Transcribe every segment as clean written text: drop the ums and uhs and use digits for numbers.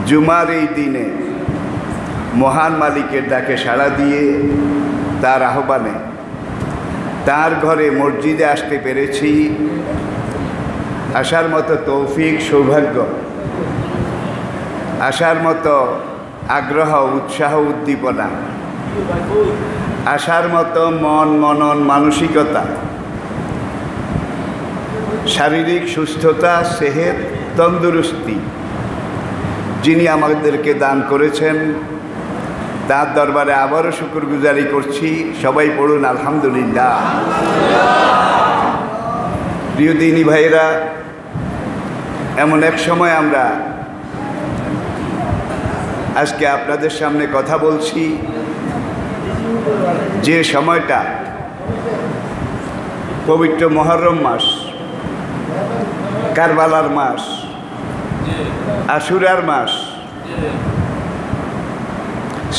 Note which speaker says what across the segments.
Speaker 1: জুমার এই দিনে মহান মালিকের ডাকে সাড়া দিয়ে তার আহ্বানে তার ঘরে মসজিদে আসতে পেরেছি। আসার মতো তৌফিক, সৌভাগ্য, আসার মতো আগ্রহ, উৎসাহ, উদ্দীপনা, আসার মতো মন, মনন, মানসিকতা, শারীরিক সুস্থতা, সেহত, তন্দুরুস্তি যিনি আমাদেরকে দান করেছেন তার দরবারে আবারও শুকরগুজারি করছি। সবাই পড়ুন আলহামদুলিল্লাহ। প্রিয় দিনী ভাইয়েরা, এমন এক সময় আমরা আজকে আপনাদের সামনে কথা বলছি যে সময়টা পবিত্র মুহররম মাস, কারবালার মাস, আশুরার মাস,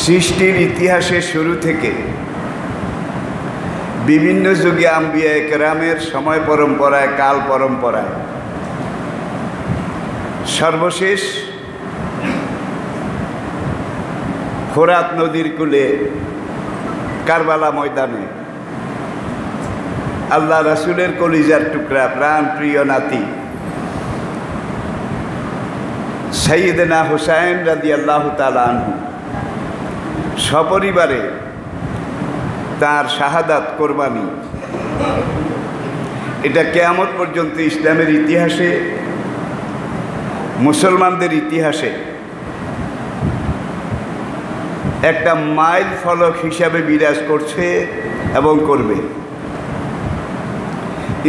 Speaker 1: সৃষ্টির ইতিহাসের শুরু থেকে বিভিন্ন যুগে আম্বিয়া কেরামের সময় পরম্পরায়, কাল পরম্পরায় সর্বশেষ ফোরাত নদীর কূলে কারবালা ময়দানে আল্লাহ রাসূলের কলিজার টুকরা, প্রাণ প্রিয় নাতি সাইয়েদনা হুসাইন রাদিয়াল্লাহু তাআলা আনহু সপরিবারে তার শাহাদাত, কোরবানি, এটা কিয়ামত পর্যন্ত ইসলামের ইতিহাসে, মুসলমানদের ইতিহাসে একটা মাইল ফলক হিসাবে বিরাজ করছে এবং করবে।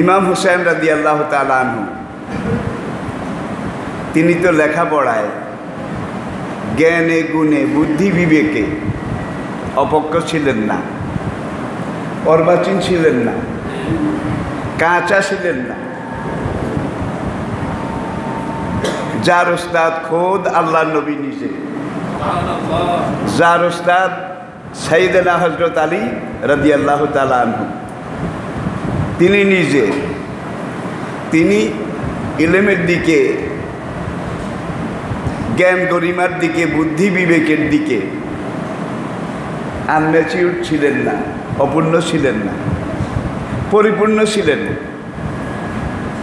Speaker 1: ইমাম হুসাইন রাদিয়াল্লাহু তাআলা আনহু তিনি তো লেখাপড়ায়, জ্ঞানে, গুণে, বুদ্ধি, বিবেকে অপক্ষ ছিলেন না, অর্বাচীন ছিলেন না, কাঁচা ছিলেন না। যার উস্তাদ খোদ আল্লাহ নবী নিজে, যার উস্তাদ সাইয়েদনা হযরত আলী রাদিয়াল্লাহু তাআলা আনহু, তিনি নিজে, তিনি ইলমের দিকে, জ্ঞান গরিমার দিকে, বুদ্ধি বিবেকের দিকে আনম্যাচিউর ছিলেন না, অপূর্ণ ছিলেন না, পরিপূর্ণ ছিলেন।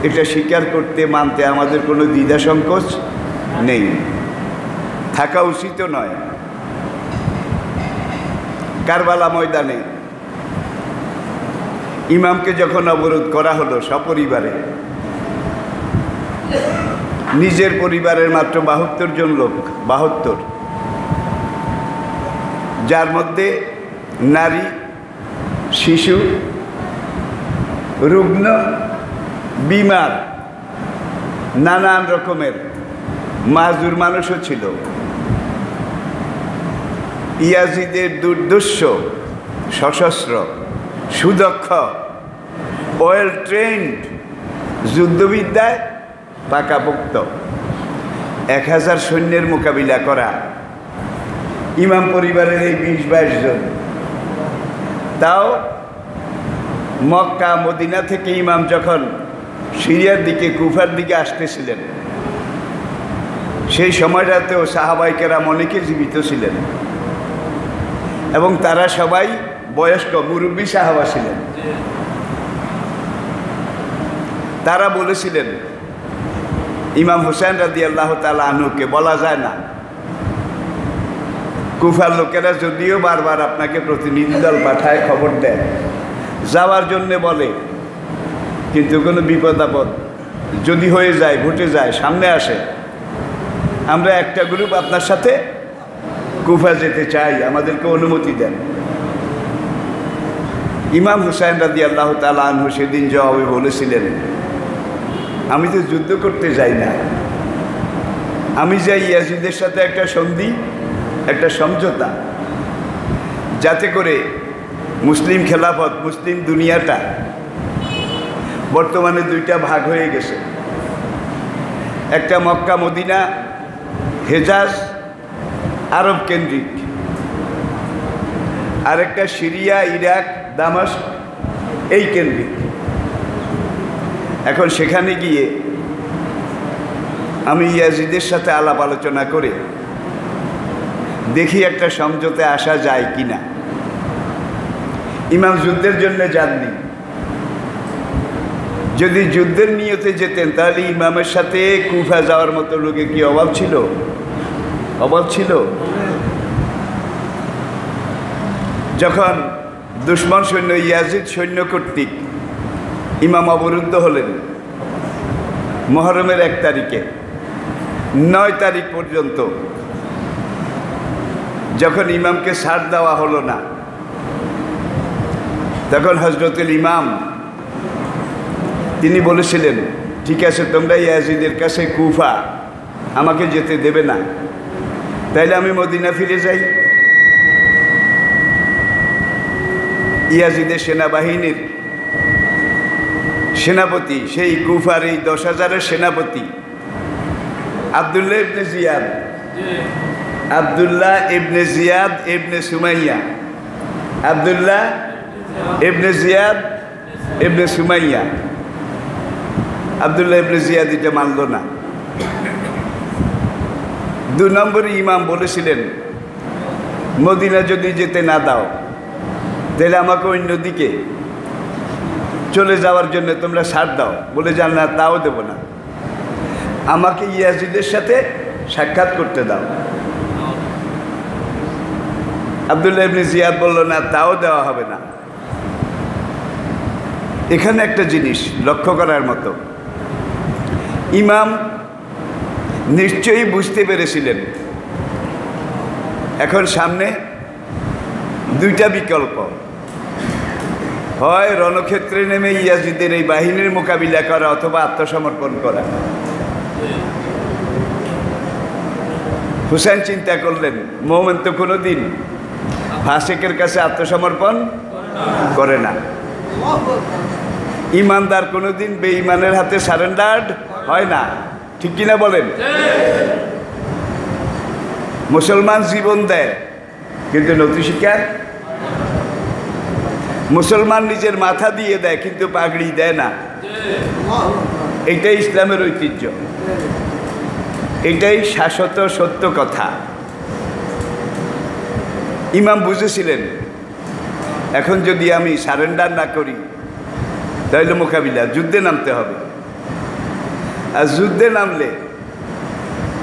Speaker 1: এটা স্বীকার করতে, মানতে আমাদের কোনো দ্বিধা সংকোচ নেই, থাকা উচিত নয়। কারবালা ময়দানে ইমামকে যখন অবরোধ করা হলো সপরিবারে, নিজের পরিবারের মাত্র ৭২ জন লোক, ৭২, যার মধ্যে নারী, শিশু, রুগ্ন, বিমার, নানান রকমের মাজুর মানুষও ছিল। ইয়াজিদের দুর্ধর্ষ, সশস্ত্র, সুদক্ষ, ওয়েল ট্রেন্ড, যুদ্ধবিদ্যায় পাকাপোক্ত ১০০০ সৈন্যের মোকাবিলা করা ইমাম পরিবারের এই ২০-২২ জন, তাও মক্কা মদিনা থেকে ইমাম যখন সিরিয়ার দিকে, কুফার দিকে আসতেছিলেন, সেই সময়টাতেও সাহাবায়ে কেরাম অনেকে জীবিত ছিলেন এবং তারা সবাই বয়স্ক, মুরব্বী সাহাবা ছিলেন। তারা বলেছিলেন ইমাম হুসাইন রাদিয়াল্লাহু তাআলা আনহুকে, বলা যায় না, কুফার লোকেরা যদিও বারবার আপনাকে প্রতিনিধি দল পাঠায়, খবর দেয়, যাওয়ার জন্যে বলে, কিন্তু কোনো বিপদ আপদ যদি হয়ে যায়, ঘটে যায়, সামনে আসে, আমরা একটা গ্রুপ আপনার সাথে কুফা যেতে চাই, আমাদেরকে অনুমতি দেন। ইমাম হুসাইন রাদিয়াল্লাহু তাআলা আনহু সেদিন জবাবে বলেছিলেন, আমি তো যুদ্ধ করতে যাই না, আমি যাই ইয়াজিদের সাথে একটা সন্ধি, একটা সমঝোতা, যাতে করে মুসলিম খেলাফত, মুসলিম দুনিয়াটা বর্তমানে দুইটা ভাগ হয়ে গেছে, একটা মক্কা মদিনা হেজাজ আরব কেন্দ্রিক, আরেকটা সিরিয়া, ইরাক, দামাস্ক এই কেন্দ্রিক। এখন সেখানে গিয়ে আমি ইয়াজিদের সাথে আলাপ আলোচনা করে দেখি একটা সমঝোতে আসা যায় কিনা। ইমাম যুদ্ধের জন্য যাননি। যদি যুদ্ধের নিয়তে যেতেন তাহলে ইমামের সাথে কুফা যাওয়ার মতো লোকে কি অভাব ছিল? অভাব ছিল। যখন দুশমন সৈন্য ইয়াজিদ সৈন্য কর্তৃক ইমাম অবরুদ্ধ হলেন মুহররমের 1 তারিখে, 9 তারিখ পর্যন্ত যখন ইমামকে ছাড় দেওয়া হলো না, তখন হজরতুল ইমাম তিনি বলেছিলেন, ঠিক আছে তোমরা ইয়াজিদের কাছে কুফা আমাকে যেতে দেবে না, তাইলে আমি মদিনা ফিরে যাই। ইয়াজিদের সেনাবাহিনীর সেনাপতি, সেই কুফার এই 10,000-এর সেনাপতি আবদুল্লাহ ইবনে জিয়াদ, আবদুল্লাহ ইবনে জিয়াদ ইবনে সুমাইয়া, আবদুল্লাহ ইবনে জিয়াদ ইবনে সুমাইয়া। আবদুল্লাহ ইবনে জিয়াদ এটা মানল না। 2 নম্বরে ইমাম বলেছিলেন, মদিনা যদি যেতে না দাও তাহলে আমাকে অন্যদিকে চলে যাওয়ার জন্য তোমরা ছাড় দাও। বলে যান না, তাও দেব না, আমাকে ইয়াজিদের সাথে সাক্ষাৎ করতে দাও। আবদুল্লাহ ইবনে জিয়াদ বলল, না তাও দেওয়া হবে না। এখানে একটা জিনিস লক্ষ্য করার মতো, ইমাম নিশ্চয়ই বুঝতে পেরেছিলেন এখন সামনে 2টা বিকল্প, হয় রণক্ষেত্রে নেমে ইয়াজিদের এই বাহিনীর মোকাবিলা করা অথবা আত্মসমর্পণ করা। হুসাইন চিন্তা করলেন, মোমেন তো কোনোদিন ফাসেকের কাছে আত্মসমর্পণ করে না, ইমানদার কোনোদিন বেঈমানের হাতে সারেন্ডার হয় না, ঠিক কিনা বলেন? মুসলমান জীবন দেয় কিন্তু নথি স্বীকার, মুসলমান নিজের মাথা দিয়ে দেয় কিন্তু পাগড়ি দেয় না। এটাই ইসলামের ঐতিহ্য, এটাই শাশ্বত সত্য কথা। ইমাম বুঝেছিলেন এখন যদি আমি সারেন্ডার না করি তাহলে মোকাবিলা, যুদ্ধে নামতে হবে। আর যুদ্ধে নামলে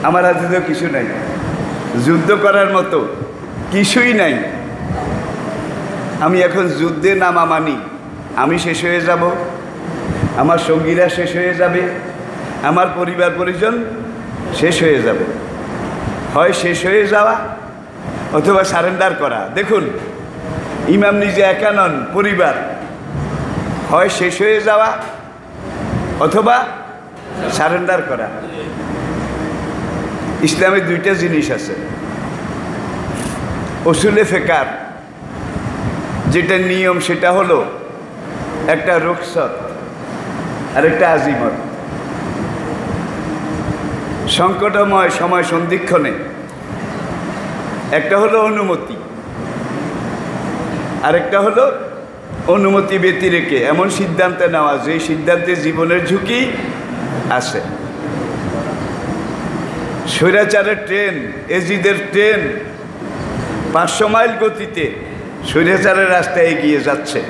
Speaker 1: আমার হাতে তো কিছু নাই, যুদ্ধ করার মতো কিছুই নাই। আমি এখন যুদ্ধে নামা মানি আমি শেষ হয়ে যাব, আমার সঙ্গীরা শেষ হয়ে যাবে, আমার পরিবার পরিজন শেষ হয়ে যাবে। হয় শেষ হয়ে যাওয়া অথবা সারেন্ডার করা। দেখুন, ইমাম নিজে একা নন, পরিবার। হয় শেষ হয়ে যাওয়া অথবা সারেন্ডার করা। ইসলামে 2টা জিনিস আছে, উসুলে ফিকহ যেটা নিয়ম সেটা হলো একটা রুখসত আর একটা আজিমত। সংকটময় সময় সন্ধিক্ষণে একটা হলো অনুমতি, আরেকটা হলো অনুমতি ব্যতিরেকে এমন সিদ্ধান্ত নেওয়া যে সিদ্ধান্তে জীবনের ঝুঁকি আছে। স্বৈরাচারের ট্রেন, এজিদের ট্রেন 500 মাইল গতিতে স্বৈরাচারের রাস্তায় এগিয়ে যাচ্ছে।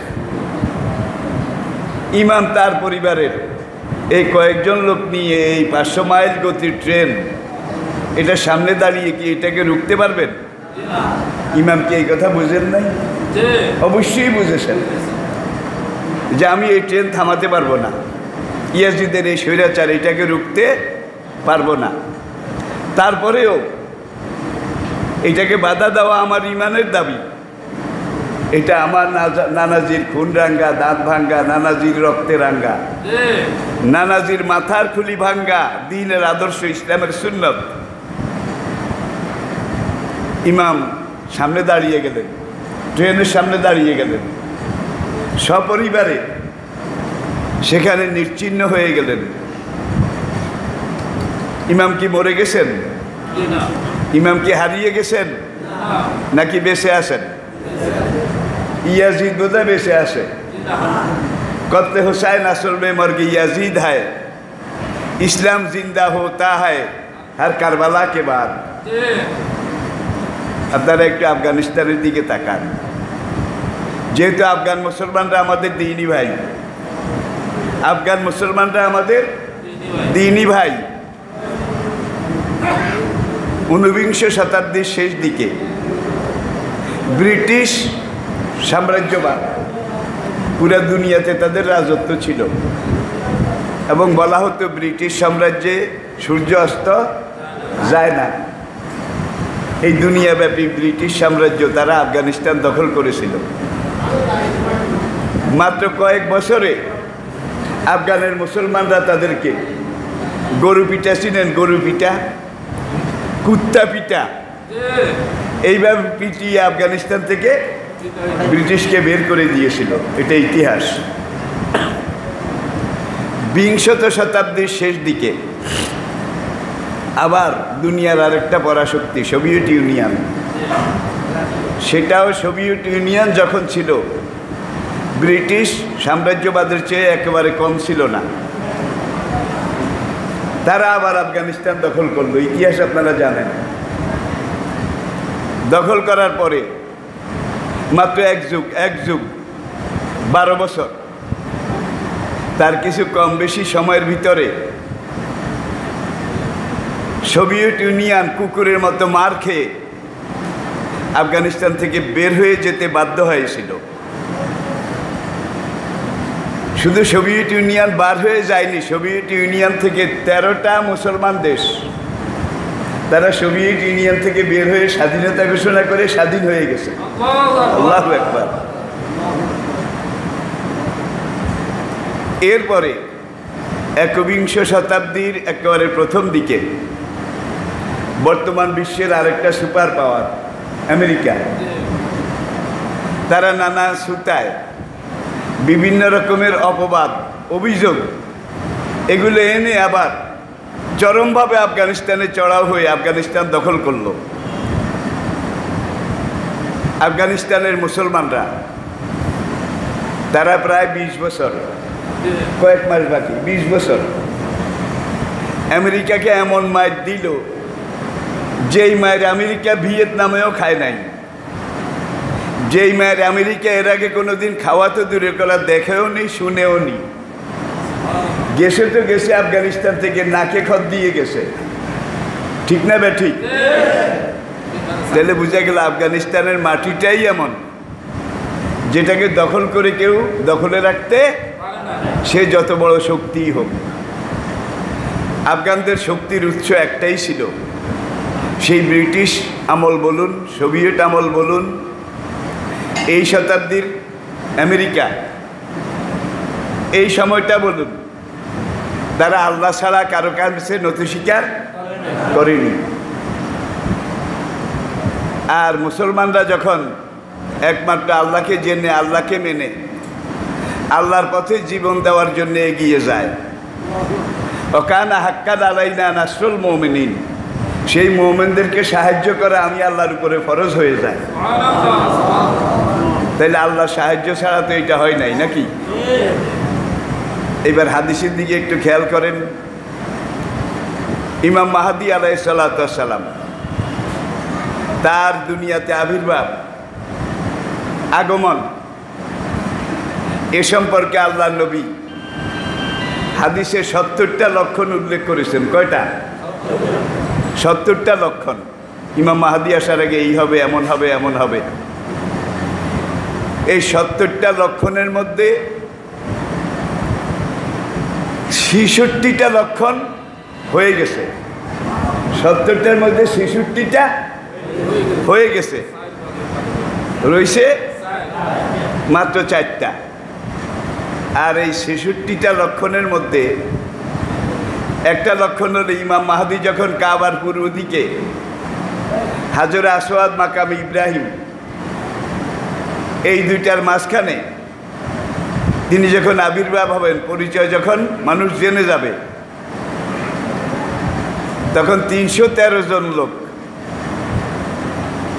Speaker 1: ইমাম তার পরিবারের এই কয়েকজন লোক নিয়ে এই 500 মাইল গতির ট্রেন এটা সামনে দাঁড়িয়ে কি এটাকে রুখতে পারবেন? ইমাম কি এই কথা বুঝেন নাই? অবশ্যই বুঝেছেন যে আমি এই ট্রেন থামাতে পারবো না, ইয়াজিদের এই স্বৈরাচার এটাকে রুখতে পারবো না। তারপরেও এটাকে বাধা দেওয়া আমার ইমানের দাবি। এটা আমার নানাজির খুন রাঙ্গা, দাঁত ভাঙ্গা, নানাজির রক্তে রাঙ্গা, নানাজির মাথার খুলি ভাঙ্গা দ্বীনের আদর্শ, ইসলামের সুন্নত। ইমাম সামনে দাঁড়িয়ে গেলেন, ট্রেনের সামনে দাঁড়িয়ে গেলেন, সপরিবারে সেখানে নিশ্চিহ্ন হয়ে গেলেন। ইমাম কি মরে গেছেন? ইমাম কি হারিয়ে গেছেন নাকি বেঁচে আছেন? ইয়াজিদ বোধহয় বেঁচে আছে। কতলে হুসাইন আসল মে মর গই ইয়াজিদ হায়, इस्लाम जिंदा होता है हर কারবালা के बाद। আপনারা একটু আফগানিস্তানের দিকে তাকান। যেহেতু আফগান মুসলমানরা আমাদের দ্বীনি ভাই, আফগান মুসলমানরা আমাদের দ্বীনি ভাই। 19বিংশ শতাব্দীর শেষ দিকে ব্রিটিশ সাম্রাজ্যবাদ পুরা দুনিয়াতে তাদের রাজত্ব ছিল এবং বলা হতো ব্রিটিশ সাম্রাজ্যে সূর্য অস্ত যায় না। এই দুনিয়াব্যাপী ব্রিটিশ সাম্রাজ্য তারা আফগানিস্তান দখল করেছিল। মাত্র কয়েক বছরে আফগানের মুসলমানরা তাদেরকে গরু পিঠা চিনেন, গরু পিঠা, কুত্তা পিঠা, এইভাবে পিটিয়ে আফগানিস্তান থেকে ব্রিটিশকে বের করে দিয়েছিল। এটা ইতিহাস। বিংশত শতাব্দীর শেষ দিকে আবার দুনিয়ার আরেকটা পরাশক্তি সোভিয়েত ইউনিয়ন, সেটাও সোভিয়েত ইউনিয়ন যখন ছিল ব্রিটিশ সাম্রাজ্যবাদের চেয়ে একেবারে কম ছিল না। তারা আবার আফগানিস্তান দখল করলো। ইতিহাস আপনারা জানেন। দখল করার পরে মাত্র এক যুগ 12 বছর, তার কিছু কম বেশি সময়ের ভিতরে সোভিয়েত ইউনিয়ন কুকুরের মতো মার খেয়ে আফগানিস্তান থেকে বের হয়ে যেতে বাধ্য হয়েছিল। শুধু সোভিয়েত ইউনিয়ন বার হয়ে যায়নি, সোভিয়েত ইউনিয়ন থেকে 13টা মুসলমান দেশ তারা সোভিয়েত ইউনিয়ন থেকে বের হয়ে স্বাধীনতা ঘোষণা করে স্বাধীন হয়ে গেছে। আল্লাহু আকবার। এরপরে 21বিংশ শতাব্দীর একেবারে প্রথম দিকে বর্তমান বিশ্বের আরেকটা সুপার পাওয়ার আমেরিকা, তারা নানা সুতায় বিভিন্ন রকমের অপবাদ, অভিযোগ এগুলো এনে আবার চরমভাবে আফগানিস্তানে চড়াও হয়ে আফগানিস্তান দখল করলো। আফগানিস্তানের মুসলমানরা তারা প্রায় 20 বছর, কয়েক মাস বাকি 20 বছর আমেরিকাকে এমন মার দিল যেই মায়ের আমেরিকা ভিয়েতনামেও খায় নাই, যেই মায়ের আমেরিকা এর আগে কোনোদিন খাওয়া তো দূরের কথা দেখেও নি, শুনেও নি। গেছে তো গেছে আফগানিস্তান থেকে, নাকে খত দিয়ে গেছে। ঠিক না বে ঠিক? তাহলে বোঝা গেল আফগানিস্তানের মাটিটাই এমন যেটাকে দখল করে কেউ দখলে রাখতে, সে যত বড় শক্তিই হোক। আফগানদের শক্তির উৎস একটাই ছিল, সেই ব্রিটিশ আমল বলুন, সোভিয়েত আমল বলুন, এই শতাব্দীর আমেরিকা, এই সময়টা বলুন, তারা আল্লাহ ছাড়া কারো কাছে নথি স্বীকার করেনি। আর মুসলমানরা যখন একমাত্র আল্লাহকে জেনে, আল্লাহকে মেনে আল্লাহর পথে জীবন দেওয়ার জন্য এগিয়ে যায়, ওয়াকানা হাক্কান আলাইনা নাসরুল মুমিনিন, সেই মুমিনদেরকে সাহায্য করা আমি আল্লাহর উপরে ফরজ হয়ে যায়। তাইলে আল্লাহর সাহায্য ছাড়া তো এটা হয় নাই নাকি? এবার হাদিসের দিকে একটু খেয়াল করেন। ইমাম মাহদী আলাইহিস সালাতু ওয়াস সালাম, তার দুনিয়াতে আবির্ভাব, আগমন, এ সম্পর্কে আল্লাহর নবী হাদিসে 70টা লক্ষণ উল্লেখ করেছেন। কয়টা? 70টা লক্ষণ। ইমাম মাহদী আসার আগে এই হবে, এমন হবে, এমন হবে। এই 70টা লক্ষণের মধ্যে 66টা লক্ষণ হয়ে গেছে। 70টার মধ্যে 66টা হয়ে গেছে, রয়েছে মাত্র 4টা। আর এই 66টা লক্ষণের মধ্যে একটা লক্ষণ হলো ইমাম মাহদী যখন কাবার পূর্ব দিকে হাজরে আসওয়াদ, মাকাম ইব্রাহিম, এই দুইটার মাঝখানে তিনি যখন আবির্ভাব হবেন, পরিচয় যখন মানুষ জেনে যাবে, তখন 313 জন লোক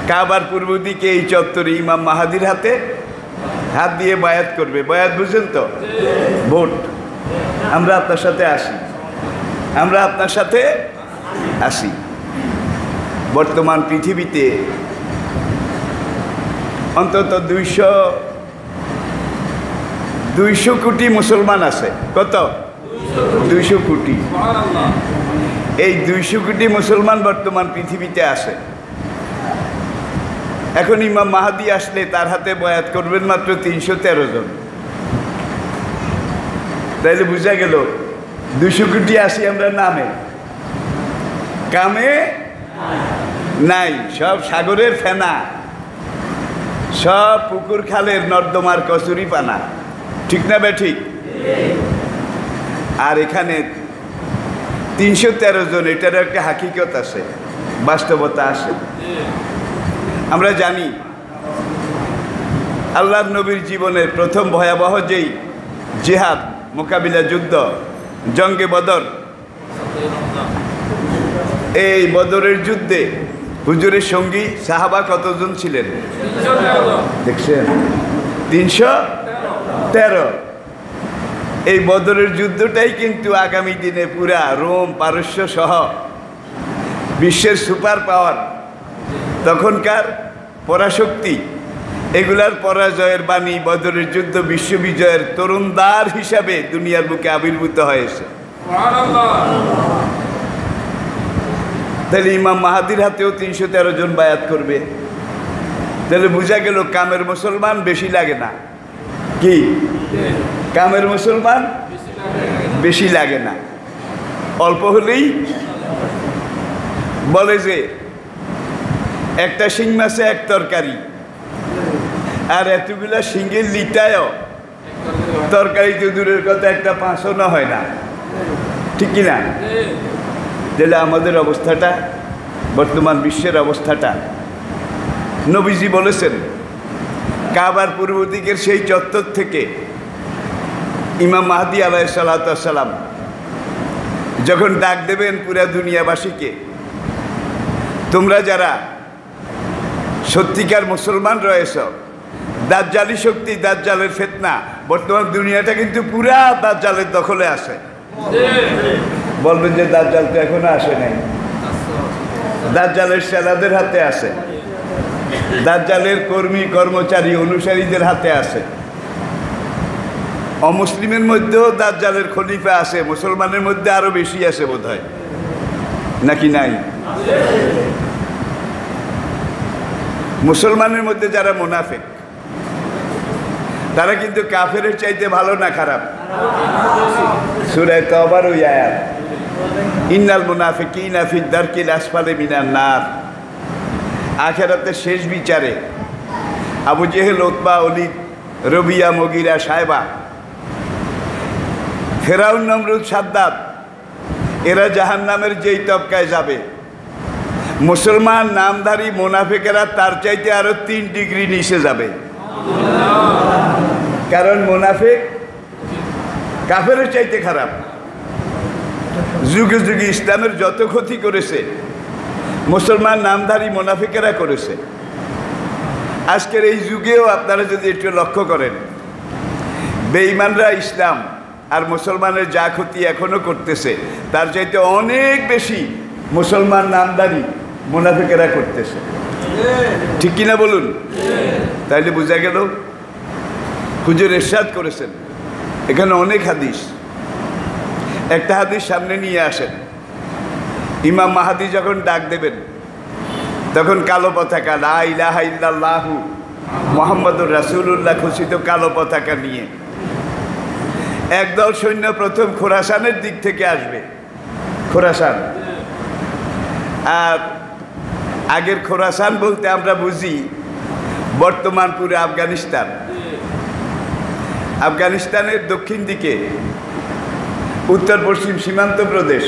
Speaker 1: কাবার পূর্ব দিকে এই চত্বরে ইমাম মাহদীর হাতে হাত দিয়ে বায়াত করবে। বায়াত বুঝেন তো? ভোট। আমরা আপনার সাথে আসি, আমরা আপনার সাথে আছি। বর্তমান পৃথিবীতে অন্তত 200 কোটি মুসলমান আছে। কত? 200 কোটি। এই 200 কোটি মুসলমান বর্তমান পৃথিবীতে আছে। এখন ইমাম মাহাদি আসলে তার হাতে বয়াত করবেন মাত্র 313 জন। তাইলে বোঝা গেল 200 কোটি আছি আমরা নামে, কামে নাই। সব সাগরের ফেনা, সব পুকুর খালের নর্দমার কচুরি পানা। ঠিক না বে ঠিক? আর এখানে 313 জন, এটার একটা হাকিকত আছে, বাস্তবতা আছে। আমরা জানি আল্লাহর নবীর জীবনের প্রথম ভয়াবহ যেই জিহাদ, মোকাবিলা যুদ্ধ, জঙ্গে বদর, এই বদরের যুদ্ধে হুজুরের সঙ্গী সাহাবা কতজন ছিলেন দেখছেন? 313। এই বদরের যুদ্ধটাই কিন্তু আগামী দিনে পুরা রোম, পারস্য সহ বিশ্বের সুপার পাওয়ার, তখনকার পরাশক্তি, এগুলার পরাজয়ের বাণী বদরের যুদ্ধ বিশ্ববিজয়ের তরুণদার হিসাবে দুনিয়ার বুকে আবির্ভূত হয়েছে। তাহলে ইমাম মাহাদির হাতেও 313 জন বায়াত করবে। তাহলে বোঝা গেল কামের মুসলমান বেশি লাগে না। কি কামের মুসলমান বেশি লাগে না, অল্প হলেই বলে যে একটা শিং মাছে এক তরকারি, আর এতগুলা শিঙের লিটায়ও তরকারি তো দূরের কথা, একটা পাঁচও না হয় না। ঠিক কিনা? তাহলে আমাদের অবস্থাটা, বর্তমান বিশ্বের অবস্থাটা, নবীজি বলেছেন কাবার পূর্ব দিকের সেই চত্বর থেকে ইমাম মাহদী আলাইহিস সালাতু ওয়াস সালাম যখন ডাক দেবেন পুরা দুনিয়াবাসীকে, তোমরা যারা সত্যিকার মুসলমান রয়েছ, দাজ্জালি শক্তি, দাজ্জালের ফিতনা, বর্তমান দুনিয়াটা কিন্তু পুরা দাজ্জালের দখলে আছে। বলবেন যে দাজ্জাল তো এখনো আসে নাই। দাজ্জালের সেনাদের হাতে আছে, দাজ্জালের কর্মী কর্মচারী অনুসারীদের হাতে আছে। অমুসলিমের মধ্যেও দাজ্জালের খলিফা আছে, মুসলমানের মধ্যে আরো বেশি আছে বোধহয়, নাকি নাই? মুসলমানের মধ্যে যারা মুনাফিক, তারা কিন্তু কাফেরের চাইতে ভালো না খারাপ? সূরা তাওবার ওই আয়াত, ইন্নাল মুনাফিকিনা ফি দারকিল আসফালি মিনান নার। আখিরাতের শেষ বিচারে আবু জেহেল, উতবা, ওলীদ, রবিয়া, মুগীরা, সায়বা, ফেরাউন, নমরুদ, সাদ্দাত, এরা জাহান্নামের যেই তবকায় যাবে, মুসলমান নামধারী মুনাফিকেরা তার চাইতে আরো 3 ডিগ্রি নিচে যাবে। কারণ মুনাফিক কাফেরের চাইতে খারাপ। যুগে যুগে ইসলামের যত ক্ষতি করেছে মুসলমান নামধারী মুনাফিকেরা করেছে। আজকের এই যুগেও আপনারা যদি একটু লক্ষ্য করেন, বেঈমানরা ইসলাম আর মুসলমানের যা ক্ষতি এখনো করতেছে তার চাইতে অনেক বেশি মুসলমান নামধারী মুনাফিকেরা করতেছে। ঠিক কিনা বলুন? তাইলে বোঝা গেল হুজুর ইরশাদ করেছেন। এখানে অনেক হাদিস, একটা হাদিস সামনে নিয়ে আসেন। ইমাম মাহাদি যখন ডাক দেবেন তখন কালো পতাকা, লা ইলাহা ইল্লাল্লাহু মুহাম্মাদুর রাসূলুল্লাহ খচিত কালো পতাকা নিয়ে একদল সৈন্য প্রথম খোরাসানের দিক থেকে আসবে। খোরাসান, আর আগের খোরাসান বলতে আমরা বুঝি বর্তমান পুরো আফগানিস্তান। আফগানিস্তানের দক্ষিণ দিকে উত্তর পশ্চিম সীমান্ত প্রদেশ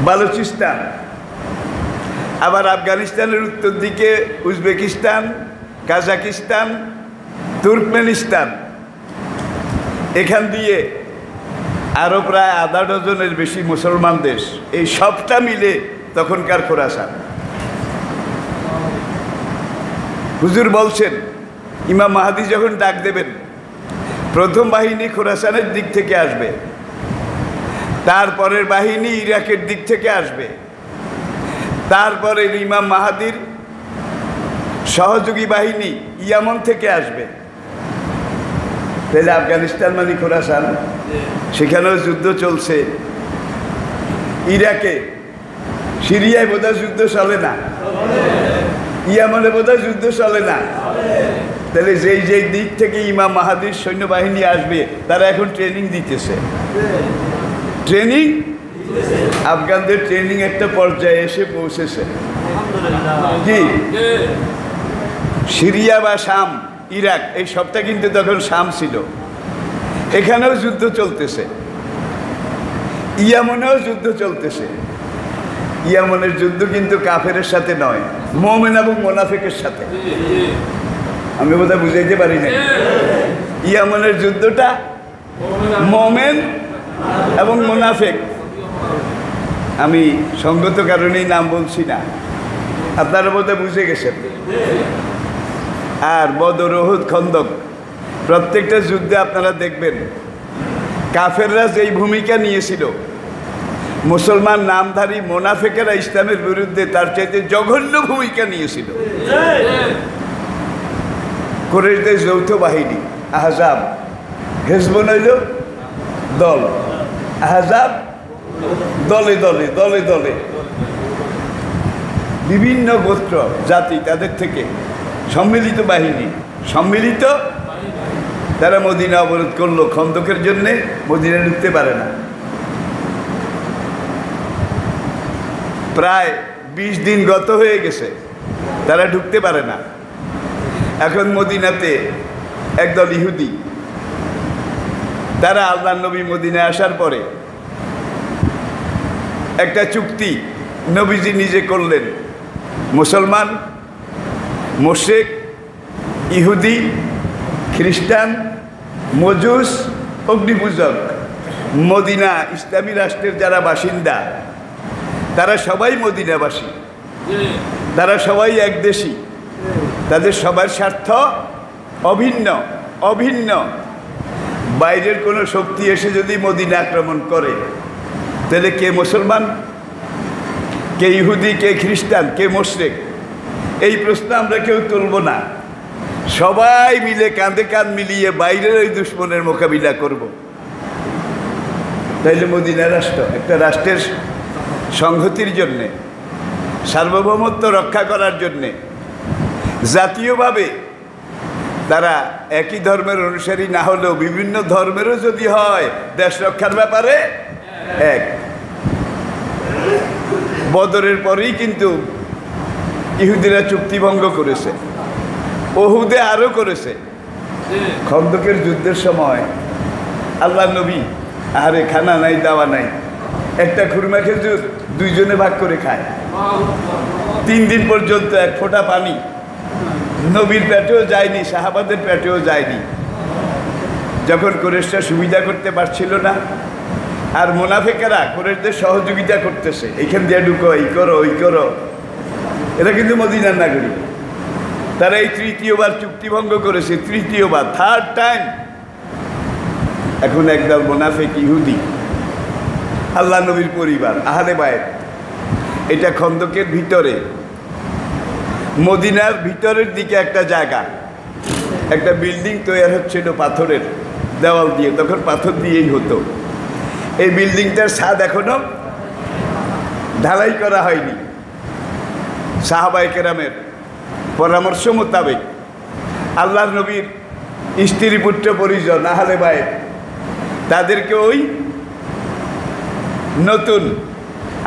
Speaker 1: বালুচিস্তান, আবার আফগানিস্তানের উত্তর দিকে উজবেকিস্তান, কাজাকিস্তান, তুর্কমেনিস্তান, এখান দিয়ে আরও প্রায় আধা ডজনের বেশি মুসলমান দেশ। এই সবটা মিলে তখনকার খোরাসান। হুজুর বলছেন ইমাম মাহাদি যখন ডাক দেবেন প্রথম বাহিনী খোরাসানের দিক থেকে আসবে। তারপরের বাহিনী ইরাকের দিক থেকে আসবে, তারপরে ইমাম মাহাদির সহযোগী বাহিনী ইয়ামন থেকে আসবে। তাহলে আফগানিস্তান মানে খোরাসান, সেখানেও যুদ্ধ চলছে। ইরাকে, সিরিয়ায় বোধহয় যুদ্ধ চলে না, ইয়ামনে বোধহয় যুদ্ধ চলে না। তাহলে যেই যেই দিক থেকে ইমাম মাহাদির সৈন্যবাহিনী আসবে তারা এখন ট্রেনিং দিতেছে। ট্রেনিং, আফগানদের ট্রেনিং একটা পর্যায়ে এসে পৌঁছেছে। কি সিরিয়া বা শাম, ইরাক, এই সবটা কিন্তু তখন শাম ছিল। এখানেও যুদ্ধ চলতেছে, ইয়ামনেও যুদ্ধ চলতেছে। ইয়ামনের যুদ্ধ কিন্তু কাফেরের সাথে নয়, মুমিন এবং মুনাফিকের সাথে। আমি বোধহয় বুঝাইতে পারি না। ইয়ামনের যুদ্ধটা মুমিন এবং মুনাফিক। আমি সঙ্গত কারণেই নাম বলছি না, আপনারা বোধহয় বুঝে গেছেন। আর বদর, উহুদ, খন্দক, প্রত্যেকটা যুদ্ধে আপনারা দেখবেন কাফেররা যেই ভূমিকা নিয়েছিল, মুসলমান নামধারী মুনাফিকেরা ইসলামের বিরুদ্ধে তার চাইতে জঘন্য ভূমিকা নিয়েছিল। কুরাইশদের যৌথ বাহিনী আহজাব, হেজবন হইল দল, আহজাব দলে দলে দলে দলে, বিভিন্ন গোত্র জাতি, তাদের থেকে সম্মিলিত বাহিনী, সম্মিলিত তারা মদিনা অবরোধ করলো। খন্দকের জন্যে মদিনা ঢুকতে পারে না। প্রায় 20 দিন গত হয়ে গেছে, তারা ঢুকতে পারে না। এখন মদিনাতে একদল ইহুদি, তারা আল্লাহর নবী মদিনায় আসার পরে একটা চুক্তি নবীজি নিজে করলেন। মুসলমান, মুশরিক, ইহুদি, খ্রিস্টান, মজুস, অগ্নিপূজক, মদিনা ইসলামী রাষ্ট্রের যারা বাসিন্দা তারা সবাই মদিনাবাসী, তারা সবাই একদেশী, তাদের সবার স্বার্থ অভিন্ন অভিন্ন। বাইরের কোনো শক্তি এসে যদি মদিনা আক্রমণ করে, তাহলে কে মুসলমান, কে ইহুদি, কে খ্রিস্টান, কে মুশরিক, এই প্রশ্ন আমরা কেউ তুলব না। সবাই মিলে কাঁধে কাঁধ মিলিয়ে বাইরের ওই দুশ্মনের মোকাবিলা করব। তাইলে মদিনা রাষ্ট্র একটা রাষ্ট্রের সংহতির জন্যে, সার্বভৌমত্ব রক্ষা করার জন্যে, জাতীয়ভাবে তারা একই ধর্মের অনুসারী না হলেও বিভিন্ন ধর্মেরও যদি হয়, দেশ রক্ষার ব্যাপারে এক। বদরের পরেই কিন্তু ইহুদিরা চুক্তিভঙ্গ করেছে, উহুদে আরও করেছে। খন্দকের যুদ্ধের সময় আল্লাহ নবী, আরে খানা নাই, দাওয়া নাই, একটা খুরমা খেজুর দুইজনে ভাগ করে খায়। 3 দিন পর্যন্ত এক ফোঁটা পানি নবীর পেটেও যায়নি, সাহাবাদের পেটেও যায়নি। যখন কুরাইশরা সুবিধা করতে পারছিল না, আর মুনাফিকেরা কুরাইশদের সহযোগিতা করতেছে, এইখান দিয়ে ঢুকো, এই করো, ওই করো। এটা কিন্তু মদিনার নাগরিক। তারা এই তৃতীয়বার চুক্তিভঙ্গ করেছে, তৃতীয়বার, থার্ড টাইম। এখন একদল মুনাফিক ইহুদি, আল্লাহ নবীর পরিবার, আহলে বায়েত, এটা খন্দকের ভিতরে, মদিনার ভিতরের দিকে একটা জায়গা, একটা বিল্ডিং তৈরি হচ্ছিল পাথরের দেওয়াল দিয়ে, তখন পাথর দিয়েই হতো। এই বিল্ডিংটার ছাদ এখনো ঢালাই করা হয়নি। সাহাবায়ে কেরামের পরামর্শ মোতাবেক আল্লাহর নবীর স্ত্রী, পুত্র, পরিজন, আহলে বায়েত, তাদেরকে ওই নতুন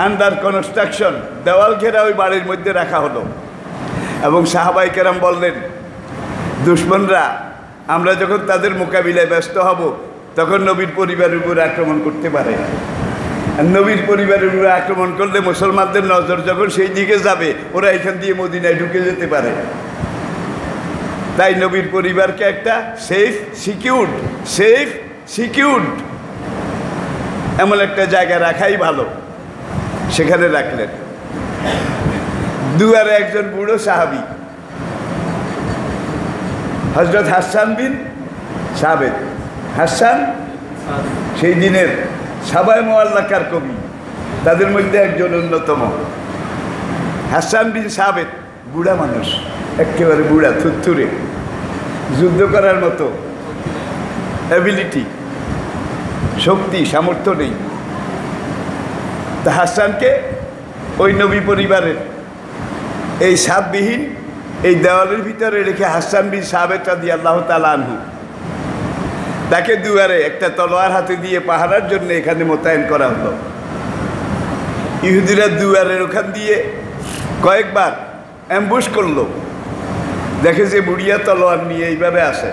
Speaker 1: আন্ডার কনস্ট্রাকশন দেওয়াল ঘেরা ওই বাড়ির মধ্যে রাখা হলো। এবং সাহাবায়ে কেরাম বললেন, দুশ্মনরা আমরা যখন তাদের মোকাবিলায় ব্যস্ত হব, তখন নবীর পরিবারের উপর আক্রমণ করতে পারে। আর নবীর পরিবারের উপরে আক্রমণ করলে মুসলমানদের নজর যখন সেই দিকে যাবে, ওরা এখান দিয়ে মদিনায় ঢুকে যেতে পারে। তাই নবীর পরিবারকে একটা সেফ সিকিউরড এমন একটা জায়গায় রাখাই ভালো। সেখানে রাখলেন। দুয়ারে একজন বুড়ো সাহাবী, হযরত হাসান বিন সাবেত। হাসান সেই দিনের সাবায় মোয়াল্লাকার কবি, তাদের মধ্যে একজন অন্যতম হাসান বিন সাবেত। বুড়া মানুষ, একেবারে বুড়া, থুরথুরে, যুদ্ধ করার মতো অ্যাবিলিটি, শক্তি, সামর্থ্য নেই। তা হাসানকে ওই নবী পরিবারের এই সাববিহীন এই দেওয়ালের ভিতরে রেখে হাসান বিন সাবেত রাদিয়াল্লাহু তাআলা আনহু তাকে দুয়ারে একটা তলোয়ার হাতে দিয়ে পাহারার জন্য এখানে মোতায়েন করা হলো। ইহুদিরা দুয়ারের ওখান দিয়ে কয়েকবার অ্যাম্বুশ করলো, দেখে যে বুড়িয়া তলোয়ার নিয়ে এইভাবে আসে।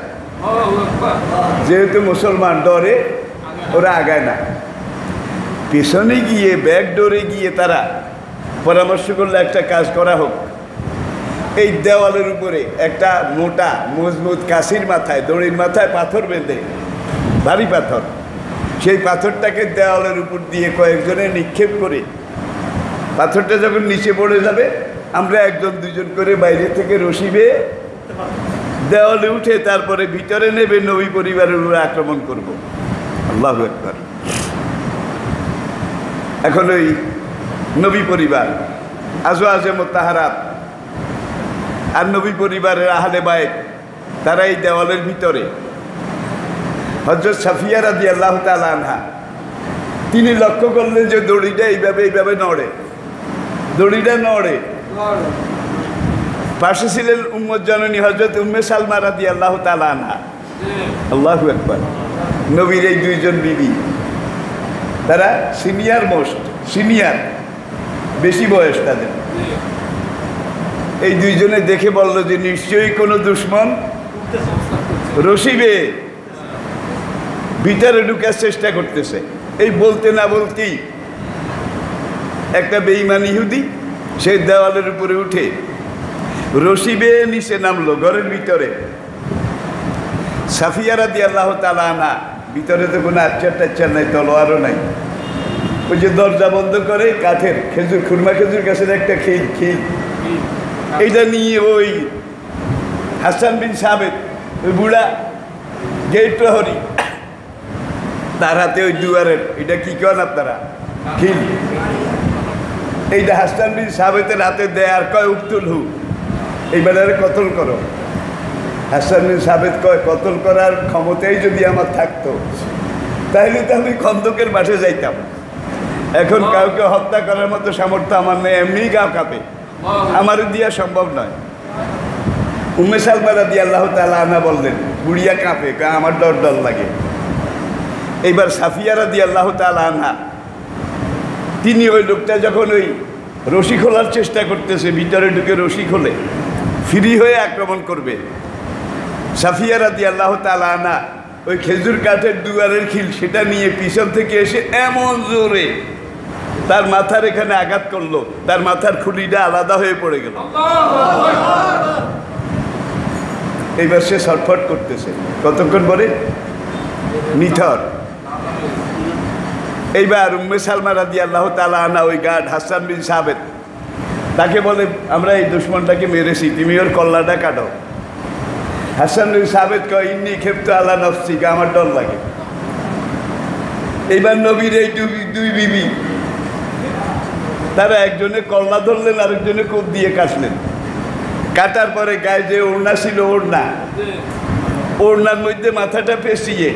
Speaker 1: যেহেতু মুসলমান, ডরে ওরা আগায় না। পেছনে গিয়ে ব্যাক ডোরে গিয়ে তারা পরামর্শ করলে একটা কাজ করা হোক, এই দেওয়ালের উপরে একটা মোটা মজবুত কাশির মাথায়, দড়ির মাথায় পাথর বেঁধে, ভারী পাথর, সেই পাথরটাকে দেওয়ালের উপর দিয়ে কয়েকজনে নিক্ষেপ করে পাথরটা যখন নিচে পড়ে যাবে, আমরা একজন দুজন করে বাইরে থেকে রশি বেয়ে দেওয়ালে উঠে তারপরে ভিতরে নেবে নবী পরিবারের উপরে আক্রমণ করব। আল্লাহু আকবার। এখন ওই নবী পরিবার আজওয়াজে মুতাহারাত আর নবী পরিবারের আহলে বাইত, তারা এই দেওয়ালের ভিতরে হযরত সাফিয়া রাদিয়াল্লাহু তাআলা আনহা, তিনি লক্ষ্য করলেন যে দড়িটা এইভাবে এইভাবে নড়ে, দড়িটা নড়ে। পাশে ছিলেন উম্মত জননী হযরত উম্মে সালমা রাদিয়াল্লাহু তাআলা আনহা। আল্লাহু আকবার। নবীর এই দুইজন বিবি, তারা সিনিয়র মোস্ট, সিনিয়র, বেশি বয়স তাদের। এই দুইজনে দেখে বলল যে নিশ্চয়ই কোনো দুশ্মন রশি বেয়ে ভিতরে ঢুকার চেষ্টা করতেছে। এই বলতে না বলতেই একটা বেঈমান ইহুদি সেই দেওয়ালের উপরে উঠে রশি বেয়ে নিচে নামলো ঘরের ভিতরে। সাফিয়া রাদিয়াল্লাহু তাআলা আনহা, ভিতরে তো কোনো আচ্ছার টাচ্ছার নাই, তলোয়ারও নাই। ওই যে দরজা বন্ধ করে কাঠের খেজুর, খুরমা খেজুর গাছের একটা খিল, এইটা নিয়ে ওই হাসান বিন সাবেত, ওই বুড়া গেট প্রহরী, তার হাতে ওই দুয়ারের, এটা কি করেন আপনারা, খিল, এইটা হাসান বিন সাবেতের হাতে দেয় আর কয় উক্তুল হু, এই বেলারে কতল করো। হাসান বিন সাবেত কয় কতল করার ক্ষমতাই যদি আমার থাকতো তাহলে তো আমি খন্দকের মাঠে যাইতাম। এখন কাউকে হত্যা করার মতো সামর্থ্য আমার নেই, এমনিই গা কাঁপে, আমার দিয়া সম্ভব নয়। উম্মে সালমা রাদিয়াল্লাহু তাআলা আনহা বললেন, বুড়িয়া কাঁপে, আমার ডর ডর লাগে। এইবার সাফিয়া রাদিয়াল্লাহু তাআলা আনহা, তিনি ওই লোকটা যখন ওই রশি খোলার চেষ্টা করতেছে, ভিতরে ঢুকে রশি খোলে, ফ্রি হয়ে আক্রমণ করবে, সাফিয়া রাদিয়াল্লাহু তাআলা আনহা ওই খেজুর কাঠের দুয়ারের খিল সেটা নিয়ে পিছন থেকে এসে এমন জোরে তার মাথার এখানে আঘাত করলো, তার মাথার খুলিটা আলাদা হয়ে পড়ে গেল। এইবার সে ছটফট করতেছে, কতক্ষণ পরে নিথর। এইবার উম্মে সালমা রাদিয়াল্লাহু তাআলা আনহা ওই গার্ড হাসান বিন সাবেত, তাকে বলে আমরা এই দুশ্মনটাকে মেরেছি, তুমি ওর কল্লাটা কাটো। হাসান বিন সাবেত কয় ইন্নী খেপ্তু আলা নফসি, আমার ডর লাগে। এইবার নবীর এই দুই বিবি, তারা একজনে কল্লা ধরলেন, আরেকজনে কোপ দিয়ে কাটলেন। কাটার পরে গায়ে যে ওড়না ছিল, ওড়নার মধ্যে মাথাটা পেঁচিয়ে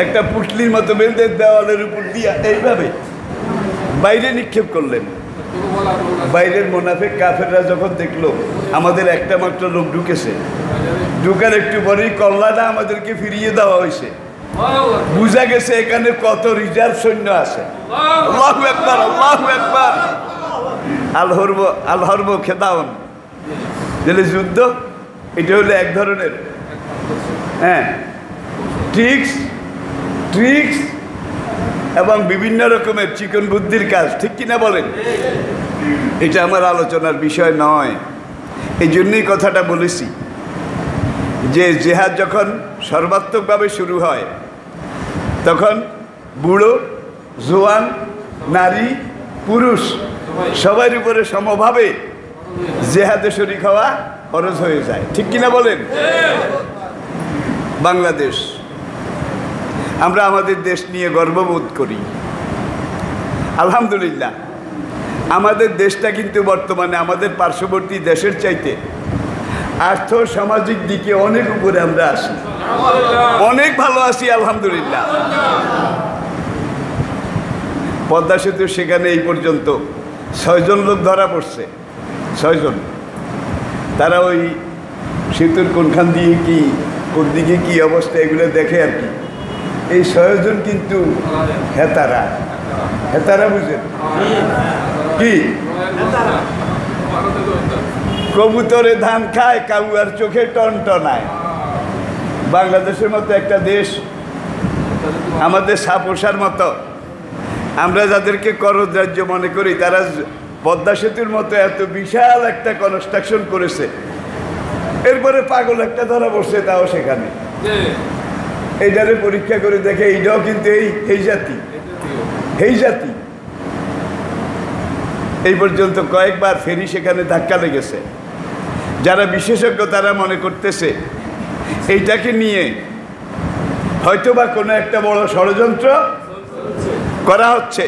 Speaker 1: একটা পুটলির মতো বেঁধে দেওয়ালের উপর দিয়া এইভাবে বাইরে নিক্ষেপ করলেন। বাইরের মোনাফেক কাফেররা যখন দেখলো আমাদের একটা মাত্র লোক ঢুকেছে, ঢুকার একটু পরেই কল্লাটা আমাদেরকে ফিরিয়ে দেওয়া হয়েছে, বুঝা গেছে এখানে কত রিজার্ভ সৈন্য আছে। আল্লাহু আকবার, আল্লাহু আকবার। আল হরব খেদাউন, যেটা যুদ্ধ, এটা হলো এক ধরনের ট্রিক্স এবং বিভিন্ন রকমের চিকন বুদ্ধির কাজ, ঠিক কিনা বলেন? এটা আমার আলোচনার বিষয় নয়, এই জন্যই কথাটা বলেছি যে জেহাদ যখন সর্বাত্মকভাবে শুরু হয় তখন বুড়ো, জোয়ান, নারী, পুরুষ সবার উপরে সমভাবে জেহাদে শরীক হওয়া ফরজ হয়ে যায়, ঠিক কিনা বলেন? বাংলাদেশ আমরা আমাদের দেশ নিয়ে গর্ববোধ করি। আলহামদুলিল্লাহ, আমাদের দেশটা কিন্তু বর্তমানে আমাদের পার্শ্ববর্তী দেশের চাইতে আর্থ সামাজিক দিকে অনেক উপরে আমরা আছি, অনেক ভালো আছি আলহামদুলিল্লাহ। পদ্মা সেতু সেখানে এই পর্যন্ত 6 জন লোক ধরা পড়ছে, 6 জন। তারা ওই সেতুর কোনখান দিয়ে কি কোন দিকে কি অবস্থা এগুলো দেখে আর কি। এই 6 জন কিন্তু হেতারা, হেতারা বুঝেন কি? কবুতরে ধান খায়, কাউয়ার চোখে টনটনায়। বাংলাদেশের মতো একটা দেশ, আমাদের সাপোসার মতো, আমরা যাদেরকে করদার্য মনে করি, তারা পদ্মা সেতুর মতো এত বিশাল একটা কনস্ট্রাকশন করেছে, এরপরে পাগল একটা ধরা পড়ছে, তাও সেখানে। এইটারে পরীক্ষা করে দেখে এইটাও কিন্তু এই জাতি, এই জাতি। এই পর্যন্ত কয়েকবার ফেরি সেখানে ধাক্কা লেগেছে। যারা বিশেষজ্ঞ তারা মনে করতেছে এইটাকে নিয়ে হয়তোবা কোনো একটা বড় ষড়যন্ত্র করা হচ্ছে।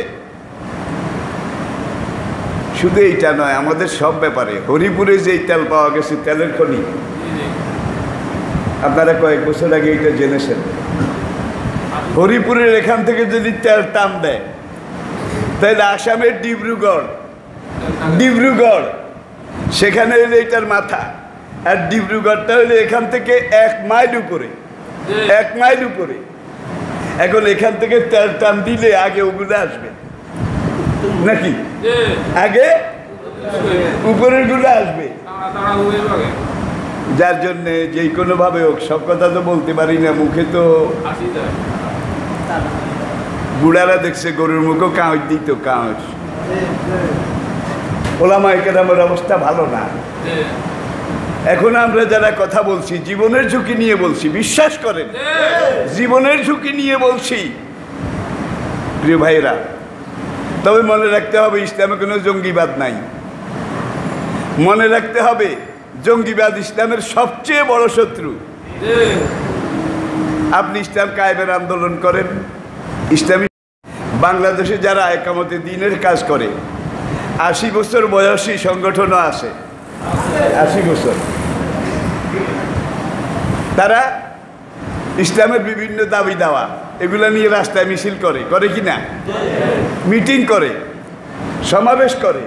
Speaker 1: শুধু এইটা নয়, আমাদের সব ব্যাপারে। হরিপুরে যেই তেল পাওয়া গেছে, তেলের খনি, আপনারা কয়েক বছর আগে এটা জেনেছেন। হরিপুরের এখান থেকে যদি তেল টান দেয়, তাহলে আসামের ডিব্রুগড় সেখানে হলে এটার মাথা, আর ডিব্রুগড়টা হলে এখান থেকে 1 মাইল উপরে, 1 মাইল উপরে। এখন এখান থেকে তেল টান দিলে আগে ওগুলো আসবে নাকি? আগে উপরের গুলো আসবে। যার জন্যে যে কোনোভাবে হোক, সব কথা তো বলতে পারি না, মুখে তো। বুড়ারা দেখছে গরুর মুখও কাঁচ দিত, কাঁচ। ওলামায়ে কেরামের অবস্থা ভালো না। এখন আমরা যারা কথা বলছি, জীবনের ঝুঁকি নিয়ে বলছি, বিশ্বাস করেন, জীবনের ঝুঁকি নিয়ে বলছি প্রিয় ভাইরা। তবে মনে রাখতে হবে, ইসলামে কোনো জঙ্গিবাদ নাই। মনে রাখতে হবে, জঙ্গিবাদ ইসলামের সবচেয়ে বড় শত্রু। আপনি ইসলাম কায়েমের আন্দোলন করেন, ইসলামী বাংলাদেশে যারা একামতে দ্বীনের কাজ করে, 80 বছর বয়সী সংগঠনও আছে, 80 বছর। তারা ইসলামের বিভিন্ন দাবি দাওয়া এগুলো নিয়ে রাস্তায় মিছিল করে কি না? মিটিং করে, সমাবেশ করে,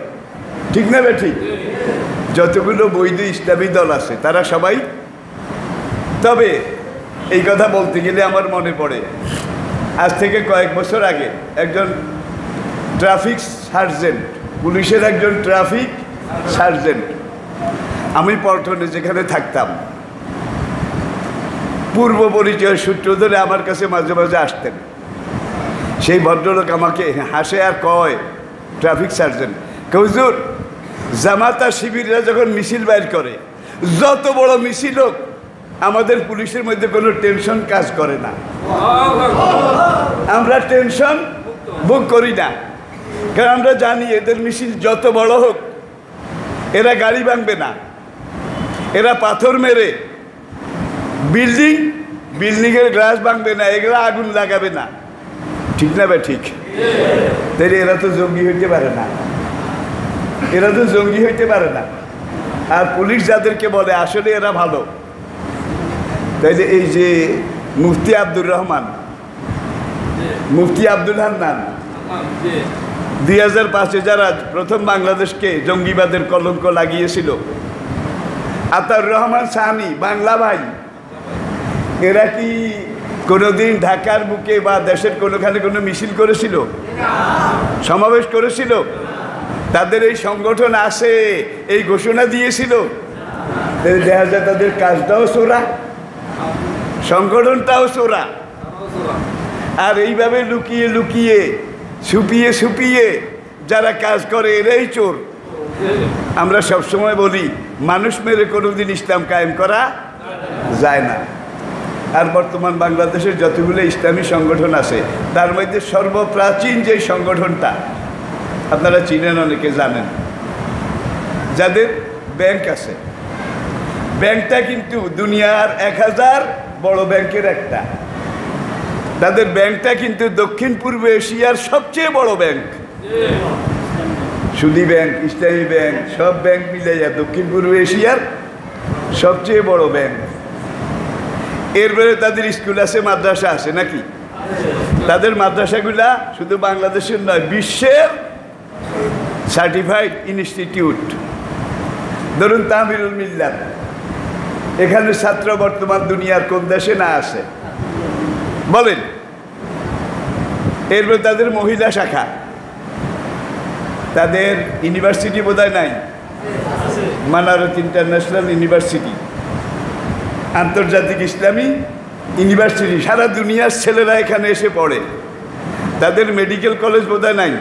Speaker 1: ঠিক না? ঠিক। যতগুলো বৈধ ইসলামী দল আছে তারা সবাই। তবে এই কথা বলতে গেলে আমার মনে পড়ে, আজ থেকে কয়েক বছর আগে একজন ট্রাফিক সার্জেন্ট, পুলিশের একজন ট্রাফিক সার্জেন্ট, আমি পল্টনে যেখানে থাকতাম, পূর্ব পরিচয় সূত্র ধরে আমার কাছে মাঝে মাঝে আসতেন। সেই ভদ্রলোক আমাকে হাসে আর কয়, ট্রাফিক সার্জেন্ট, হুজুর, জামাত আর শিবিররা যখন মিছিল বাইর করে, যত বড় মিছিল হোক, আমাদের পুলিশের মধ্যে কোনো টেনশন কাজ করে না। আমরা টেনশন ভোগ করি না, কারণ আমরা জানি এদের মিছিল যত বড় হোক, এরা গাড়ি ভাঙবে না, এরা পাথর মেরে বিল্ডিংয়ের গ্লাস ভাঙবে না, এগুলো আগুন লাগাবে না, ঠিক না? ঠিক। তাইলে এরা তো জঙ্গি হইতে পারে না, এরা তো জঙ্গি হইতে পারে না। আর পুলিশ যাদেরকে বলে, আসলে এরা ভালো। তাইলে এই যে মুফতি আব্দুর রহমান, মুফতি আব্দুল হান্নান, 2005-এ যারা প্রথম বাংলাদেশকে জঙ্গিবাদের কলঙ্ক লাগিয়েছিল, আতাউর রহমান সাহানি, বাংলা ভাই, এরা কি কোনোদিন ঢাকার বুকে বা দেশের কোনোখানে কোনো মিছিল করেছিল, সমাবেশ করেছিল? তাদের এই সংগঠন আছে, এই ঘোষণা দিয়েছিল। দেখা যায় তাদের কাজটাও চোরা, সংগঠনটাও চোরা। আর এইভাবে লুকিয়ে লুকিয়ে, ছুপিয়ে ছুপিয়ে যারা কাজ করে, এরাই চোর। আমরা সবসময় বলি, মানুষ মেরে কোনোদিন ইসলাম কায়েম করা যায় না। আর বর্তমান বাংলাদেশের যতগুলো ইসলামী সংগঠন আছে, তার মধ্যে সর্বপ্রাচীন যে সংগঠনটা আপনারা চিনেন, অনেকে জানেন, যাদের ব্যাংক আছে, ব্যাংকটা কিন্তু দুনিয়ার 1000 বড় ব্যাংকের একটা। তাদের ব্যাংকটা কিন্তু দক্ষিণ পূর্ব এশিয়ার সবচেয়ে বড় ব্যাংক। সুদী ব্যাংক, ইসলামী ব্যাংক, সব ব্যাংক মিলে যায় দক্ষিণ পূর্ব এশিয়ার সবচেয়ে বড় ব্যাংক। এরপরে তাদের স্কুল আছে, মাদ্রাসা আছে নাকি? তাদের মাদ্রাসাগুলা শুধু বাংলাদেশের নয়, বিশ্বের সার্টিফাইড ইনস্টিটিউট। ধরুন তাহমিরুল মিল্লাত, এখানে ছাত্র বর্তমান দুনিয়ার কোন দেশে না আছে বলেন? এরপর তাদের মহিলা শাখা, তাদের ইউনিভার্সিটি বোধহয় নাই, মানারত ইন্টারন্যাশনাল ইউনিভার্সিটি, আন্তর্জাতিক ইসলামী ইউনিভার্সিটি, সারা দুনিয়ার ছেলেরা এখানে এসে পড়ে। তাদের মেডিকেল কলেজ বোধহয় নাই,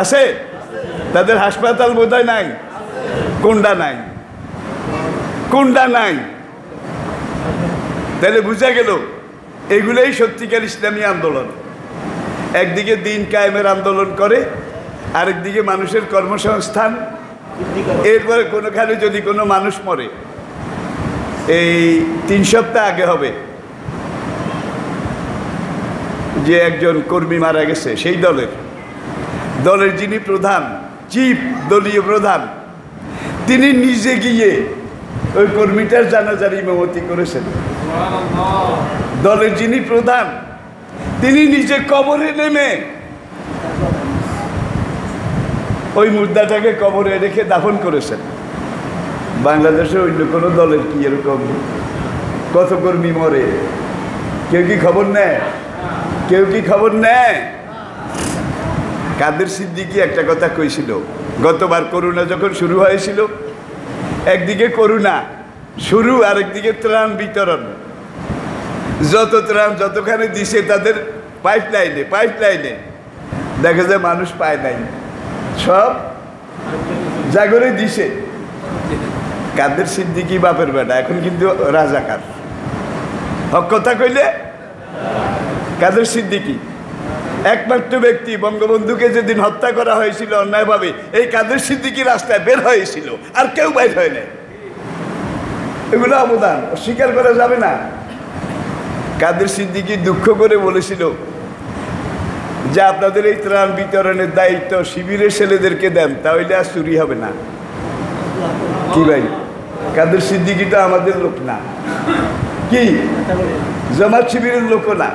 Speaker 1: আছে? তাদের হাসপাতাল বোধহয় নাই, কোনটা নাই? কোনটা নাই? তাহলে বোঝা গেল এগুলোই সত্যিকার ইসলামী আন্দোলন। একদিকে দিন কায়েমের আন্দোলন করে, আরেকদিকে মানুষের কর্মসংস্থান। এরপরে কোনোখানে যদি কোনো মানুষ মরে, এই 3 সপ্তাহ আগে হবে যে একজন কর্মী মারা গেছে, সেই দলের যিনি প্রধান, চিফ দলীয় প্রধান, তিনি নিজে গিয়ে ওই কর্মীটার জানাজার ইমামতি করেছেন। দলের যিনি প্রধান, তিনি নিজে কবরে নেমে ওই মুদ্রাটাকে কবরে রেখে দাফন করেছেন। বাংলাদেশে অন্য কোনো দলের কি এরকম কত কর্মী মরে? কেউ কি খবর নেয়? কেউ কি খবর নেয়? কাদের সিদ্দিকী একটা কথা কইছিল গতবার, করোনা যখন শুরু হয়েছিল, একদিকে করোনা শুরু, আরেকদিকে ত্রাণ বিতরণ। যত ত্রাণ যতখানে দিছে তাদের পাইপলাইনে দেখা যায় মানুষ পায় নাই, সব জাগরে দিছে। কাদের সিদ্দিকী বাপের বেটা, এখন কিন্তু রাজাকার। হক কথা কইলে কাদের সিদ্দিকী একমাত্র ব্যক্তি, বঙ্গবন্ধুকে যেদিন হত্যা করা হয়েছিল অন্যায়ভাবে, এই কাদের সিদ্দিকী রাস্তায় বের হয়েছিল, আর কেউ বাইর হয় নাই। এগুলো অবদান অস্বীকার করা যাবে না। কাদের সিদ্দিকী দুঃখ করে বলেছিল যে আপনাদের এই ত্রাণ বিতরণের দায়িত্ব শিবিরের ছেলেদেরকে দেন, তাহলে আর চুরি হবে না। কি ভাই, কাদের সিদ্দিকী তো আমাদের লোক না, কি জামাত শিবিরের লোকও না।